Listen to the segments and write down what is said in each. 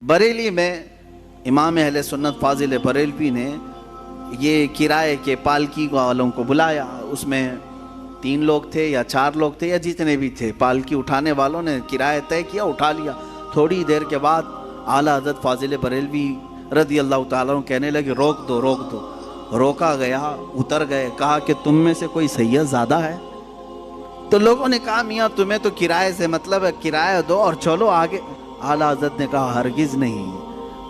बरेली में इमाम अहले सुन्नत फाजिल बरेलवी ने ये किराए के पालकी वालों को बुलाया। उसमें 3 लोग थे या 4 लोग थे या जितने भी थे, पालकी उठाने वालों ने किराया तय किया, उठा लिया। थोड़ी देर के बाद आला हज़रत फाजिल बरेलवी रज़ी अल्लाह ताला अन्हु कहने लगे, रोक दो रोक दो। रोका गया, उतर गए, कहा कि तुम में से कोई सैयद ज़्यादा है? तो लोगों ने कहा, मियाँ तुम्हें तो किराए से मतलब है, किराया दो और चलो आगे। आला हज़रत ने कहा, हरगिज़ नहीं,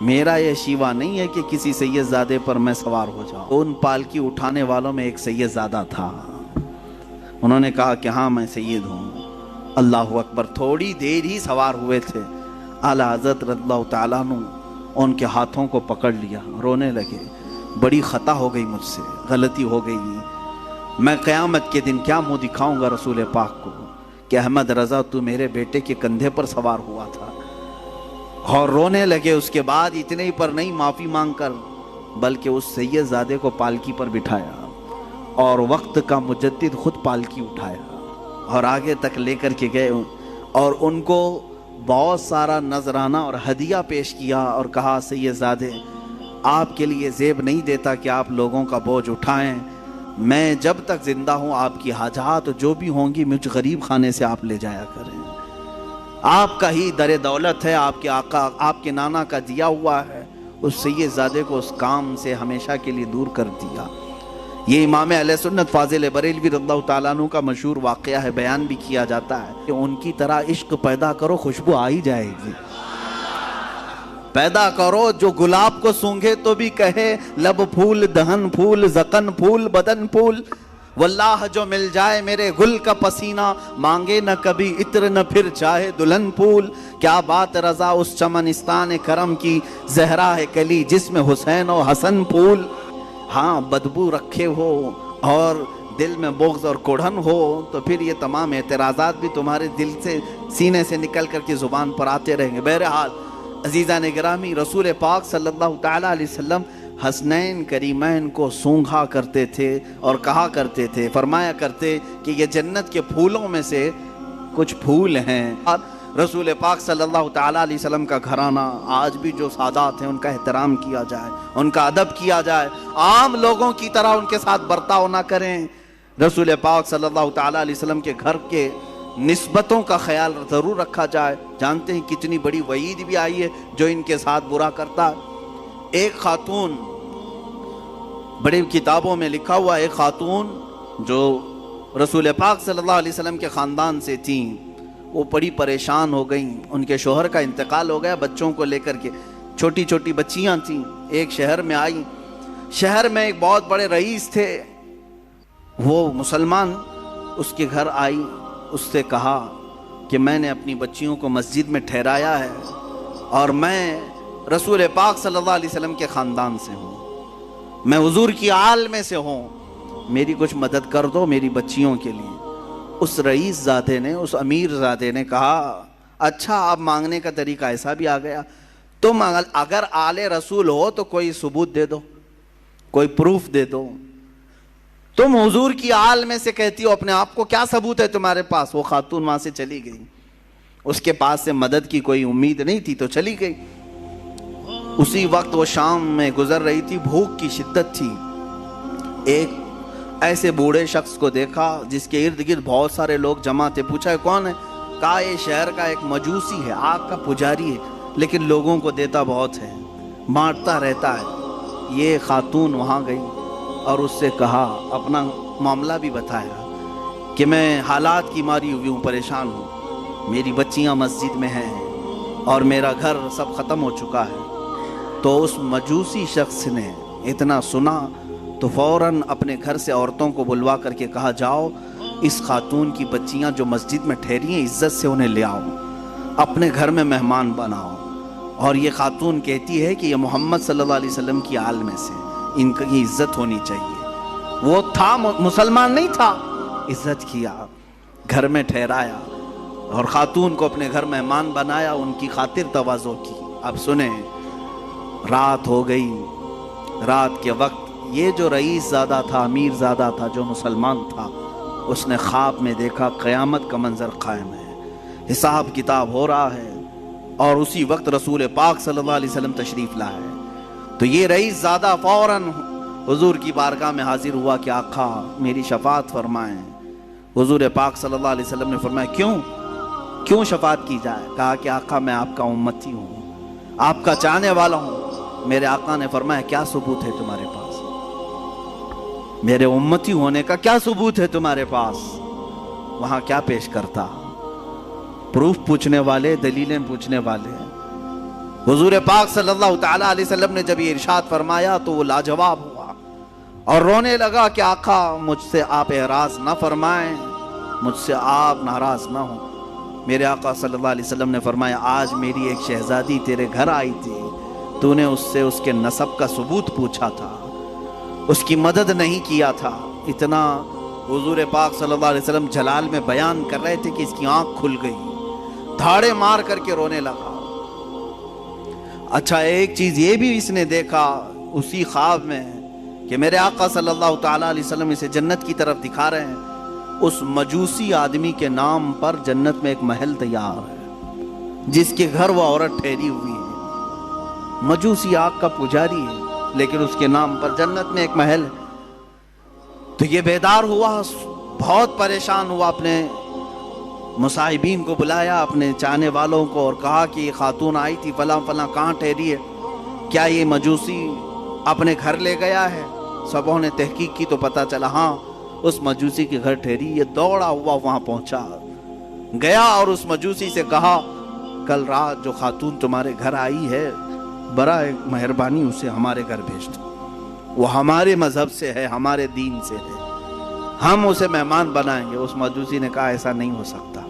मेरा ये शीवा नहीं है कि किसी सैयदज़ादे पर मैं सवार हो जाऊं। उन पालकी उठाने वालों में एक सैयदज़ादा था। उन्होंने कहा कि हाँ मैं सैयद हूँ। अल्लाहु अकबर। थोड़ी देर ही सवार हुए थे, आला हज़रत रज़ियल्लाहु ताला अन्हु उनके हाथों को पकड़ लिया, रोने लगे, बड़ी ख़ता हो गई मुझसे, गलती हो गई। मैं क़यामत के दिन क्या मुँह दिखाऊंगा रसूल पाक को कि अहमद रज़ा तू मेरे बेटे के कंधे पर सवार हुआ था। और रोने लगे। उसके बाद इतने ही पर नहीं, माफ़ी मांग कर बल्कि उस सैयदज़ादे को पालकी पर बिठाया और वक्त का मुजद्दिद खुद पालकी उठाया और आगे तक लेकर के गए और उनको बहुत सारा नजराना और हदिया पेश किया और कहा, सैयदज़ादे आपके लिए ज़ेब नहीं देता कि आप लोगों का बोझ उठाएं। मैं जब तक ज़िंदा हूँ आपकी हाजात जो भी होंगी मुझ गरीब खाने से आप ले जाया करें। आपका ही दर दौलत है, आपके आका आपके नाना का दिया हुआ है। उस सैयदज़ादे को उस काम से हमेशा के लिए दूर कर दिया। ये इमाम अहले सुन्नत फाजिल बरेलवी रज़ियल्लाहु ताला अन्हु का मशहूर वाक़या है, बयान भी किया जाता है कि उनकी तरह इश्क पैदा करो, खुशबू आ ही जाएगी। पैदा करो जो गुलाब को सूंघे तो भी कहे लब फूल, दहन फूल, ज़कन फूल, बदन फूल। वल्लाह जो मिल जाए मेरे गुल का पसीना, मांगे न कभी इत्र न फिर चाहे दुल्हन फूल। क्या बात रज़ा उस चमनिस्तान करम की, ज़हरा है कली जिसमें हुसैन और हसन फूल। हाँ, बदबू रखे हो और दिल में बुग़्ज़ और कुढ़न हो तो फिर ये तमाम एतराज़ात भी तुम्हारे दिल से, सीने से निकल कर के ज़ुबान पर आते रहेंगे। बहरहाल अज़ीज़ान गिरामी, रसूल पाक सल्लल्लाहु ताला अलैहि वसल्लम हसनैन करीमैन को सूंघा करते थे और कहा करते थे, फरमाया करते कि ये जन्नत के फूलों में से कुछ फूल हैं। और रसूल पाक सल्लल्लाहु ताला अलैहि वसल्लम का घराना आज भी जो सादात हैं उनका एहतराम किया जाए, उनका अदब किया जाए, आम लोगों की तरह उनके साथ बर्ताव ना करें। रसूल पाक सल्लल्लाहु ताला अलैहि वसल्लम के घर के निस्बतों का ख्याल ज़रूर रखा जाए। जानते हैं कितनी बड़ी वईद भी आई है जो इनके साथ बुरा करता है। एक खातून, बड़ी किताबों में लिखा हुआ, एक खातून जो रसूल पाक सल्लल्लाहु अलैहि वसल्लम के ख़ानदान से थी, वो बड़ी परेशान हो गई। उनके शोहर का इंतकाल हो गया, बच्चों को लेकर के, छोटी छोटी बच्चियां थीं। एक शहर में आई, शहर में एक बहुत बड़े रईस थे, वो मुसलमान, उसके घर आई, उससे कहा कि मैंने अपनी बच्चियों को मस्जिद में ठहराया है और मैं रसूल पाक सल्लल्लाहु अलैहि वसल्लम के ख़ानदान से हूँ, मैं हुजूर की आल में से हूँ, मेरी कुछ मदद कर दो मेरी बच्चियों के लिए। उस रईस ज़ादे ने, उस अमीर ज़ादे ने कहा, अच्छा अब मांगने का तरीका ऐसा भी आ गया, तुम अगर आले रसूल हो तो कोई सबूत दे दो, कोई प्रूफ दे दो। तुम हुजूर की आल में से कहती हो अपने आप को, क्या सबूत है तुम्हारे पास? वो खातून वहाँ से चली गई, उसके पास से मदद की कोई उम्मीद नहीं थी तो चली गई। उसी वक्त वो शाम में गुजर रही थी, भूख की शिद्दत थी। एक ऐसे बूढ़े शख्स को देखा जिसके इर्द गिर्द बहुत सारे लोग जमा थे। पूछा कौन है? कहा ये शहर का एक मजूसी है, आग का पुजारी है, लेकिन लोगों को देता बहुत है, बांटता रहता है। ये खातून वहाँ गई और उससे कहा, अपना मामला भी बताया कि मैं हालात की मारी हुई हूँ, परेशान हूँ, मेरी बच्चियाँ मस्जिद में हैं और मेरा घर सब ख़त्म हो चुका है। तो उस मजूसी शख्स ने इतना सुना तो फ़ौरन अपने घर से औरतों को बुलवा करके कहा, जाओ इस खातून की बच्चियां जो मस्जिद में ठहरी हैं, इज़्ज़त से उन्हें ले आओ, अपने घर में मेहमान बनाओ। और ये खातून कहती है कि ये मोहम्मद सल्लल्लाहु अलैहि वसल्लम की आल में से, इनकी इज़्ज़त होनी चाहिए। वो था मुसलमान नहीं था, इज़्ज़त किया, घर में ठहराया और खातून को अपने घर मेहमान बनाया, उनकी खातिर तवाज़ो की। अब सुने, रात हो गई, रात के वक्त ये जो रईस ज़ादा था, अमीर ज़ादा था, जो मुसलमान था, उसने ख्वाब में देखा क़यामत का मंजर कायम है, हिसाब किताब हो रहा है, اور اسی وقت رسول پاک صلی اللہ علیہ وسلم تشریف لائے. تو یہ رئیس زادہ فوراً حضور کی بارگاہ میں حاضر ہوا کہ آقا میری شفاعت فرمائیں. حضور پاک صلی اللہ علیہ وسلم نے فرمایا کیوں شفاعت کی جائے؟ کہا کہ آقا میں آپ کا امتی ہوں، آپ کا چاہنے والا ہوں. میرے آقا نے فرمایا کیا ثبوت ہے تمہارے پاس؟ میرے امتی ہونے کا کیا ثبوت ہے تمہارے پاس؟ وہاں کیا پیش کرتا؟ پروف پوچھنے والے، دلیلیں پوچھنے والے. حضور پاک صلی اللہ تعالیٰ علیہ وسلم نے جب یہ ارشاد فرمایا تو وہ لاجواب ہوا اور رونے لگا کہ آقا مجھ سے آپ اعراض نہ فرمائیں، مجھ سے آپ ناراض نہ ہوں. میرے آقا صلی اللہ علیہ وسلم نے فرمایا آج میری ایک شہزادی تیرے گھر آئی تھی، تو نے اس سے اس کے نسب کا ثبوت پوچھا تھا، اس کی مدد نہیں کیا تھا. اتنا حضور پاک صلی اللہ علیہ وسلم جلال میں بیان کر رہے تھے کہ اس کی آنکھ کھل گئی، دھاڑے مار کر کے رونے لگا. اچھا ایک چیز یہ بھی اس نے دیکھا اسی خواب میں کہ میرے آقا صلی اللہ تعالیٰ علیہ وسلم اسے جنت کی طرف دکھا رہے ہیں. اس مجوسی آدمی کے نام پر جنت میں ایک محل تیار ہے جس کے گھر وہ عورت ٹھہری ہوئی ہے. مجوسی آگ کا پجاری ہے لیکن اس کے نام پر جنت میں ایک محل ہے. تو یہ بیدار ہوا، بہت پریشان ہوا، اپنے مصاحبین کو بلایا، اپنے چاہنے والوں کو، اور کہا کہ یہ خاتون آئی تھی فلاں فلاں کہاں ٹھہری ہے؟ کیا یہ مجوسی اپنے گھر لے گیا ہے؟ سبوں نے تحقیق کی تو پتا چلا ہاں اس مجوسی کے گھر ٹھہری. یہ دوڑا ہوا وہاں پہنچا، گیا اور اس مجوسی سے کہا کل رات جو خاتون تمہارے گھر آئی ہے برائے مہربانی اسے ہمارے گھر بھیج دو، وہ ہمارے مذہب سے ہے، ہمارے دین سے ہے، ہم اسے مہمان بنائیں گے. اس مجوسی نے کہا ایسا نہیں ہو سکتا.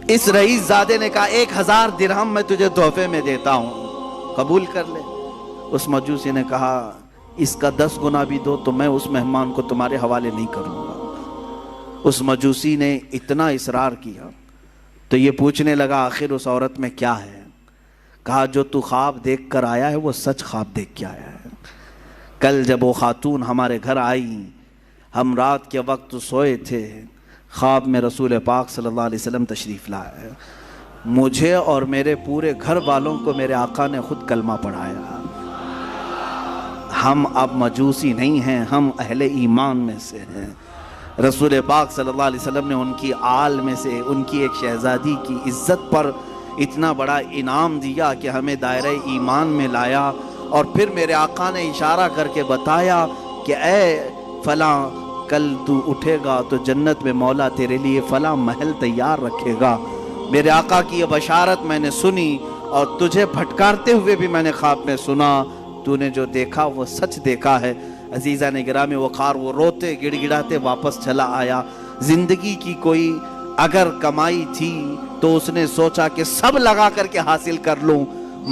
اس رئیس زادے نے کہا 1000 درہم میں تجھے تحفے میں دیتا ہوں، قبول کر لے. اس مجوسی نے کہا اس کا 10 گنا بھی دو تو میں اس مہمان کو تمہارے حوالے نہیں کروں گا. اس مجوسی نے اتنا اصرار کیا تو یہ پوچھنے لگا آخر اس عورت میں کیا ہے؟ کہا جو تو خواب دیکھ کر آیا ہے وہ سچ خواب دیکھ کے آیا ہے. کل جب وہ خاتون ہمارے گھر آئی، ہم رات کے وقت سوئے تھے، خواب میں رسول پاک صلی اللہ علیہ وسلم تشریف لائے. مجھے اور میرے پورے گھر والوں کو میرے آقا نے خود کلمہ پڑھایا. ہم اب مجوسی نہیں ہیں، ہم اہل ایمان میں سے ہیں. رسول پاک صلی اللہ علیہ وسلم نے ان کی آل میں سے ان کی ایک شہزادی کی عزت پر اتنا بڑا انعام دیا کہ ہمیں دائرہ ایمان میں لایا. اور پھر میرے آقا نے اشارہ کر کے بتایا کہ اے فلاں کل تو اٹھے گا تو جنت میں مولا تیرے لیے فلاں محل تیار رکھے گا. میرے آقا کی یہ بشارت میں نے سنی اور تجھے بھٹکارتے ہوئے بھی میں نے خواب میں سنا. تو نے جو دیکھا وہ سچ دیکھا ہے. عزیزان گرامی وقار وہ روتے گڑ گڑاتے واپس چلا آیا. زندگی کی کوئی اگر کمائی تھی تو اس نے سوچا کہ سب لگا کر کے حاصل کر لوں،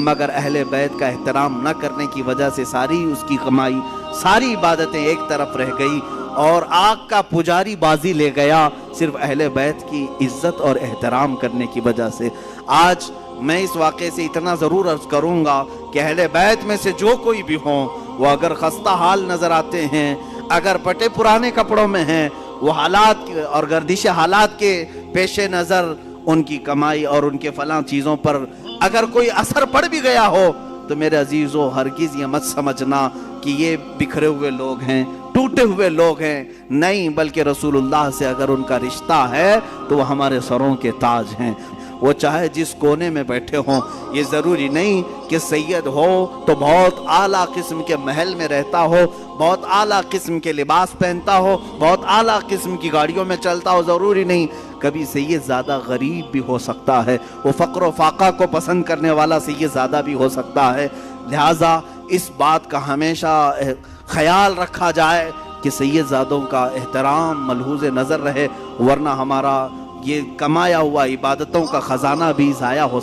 مگر اہل بیت کا احترام نہ کرنے کی وجہ سے ساری اس کی کمائی، ساری عبادتیں ایک طرف رہ گئی اور آگ کا پجاری بازی لے گیا صرف اہل بیت کی عزت اور احترام کرنے کی وجہ سے. آج میں اس واقعے سے اتنا ضرور عرض کروں گا کہ اہل بیت میں سے جو کوئی بھی ہوں وہ اگر خستہ حال نظر آتے ہیں، اگر پٹے پرانے کپڑوں میں ہیں، وہ حالات اور گردش حالات کے پیش نظر ان کی کمائی اور ان کے فلاں چیزوں پر اگر کوئی اثر پڑ بھی گیا ہو تو میرے عزیزو ہرگز یہ مت سمجھنا کہ یہ بکھرے ہوئے لوگ ہیں، ٹوٹے ہوئے لوگ ہیں. نہیں، بلکہ رسول اللہ سے اگر ان کا رشتہ ہے تو وہ ہمارے سروں کے تاج ہیں. وہ چاہے جس کونے میں بیٹھے ہوں، یہ ضروری نہیں کہ سید ہو تو بہت اعلیٰ قسم کے محل میں رہتا ہو، بہت اعلیٰ قسم کے لباس پہنتا ہو، بہت اعلیٰ قسم کی گاڑیوں میں چلتا ہو. ضروری نہیں. کبھی سید زیادہ غریب بھی ہو سکتا ہے، وہ فقر و فاقہ کو پسند کرنے والا سید زیادہ بھی ہو سکتا ہے. لہٰذا اس بات کا ہمیشہ خیال رکھا جائے کہ سید زادوں کا احترام ملحوظ نظر رہے، ورنہ ہمارا یہ کمایا ہوا عبادتوں کا خزانہ بھی ضائع ہو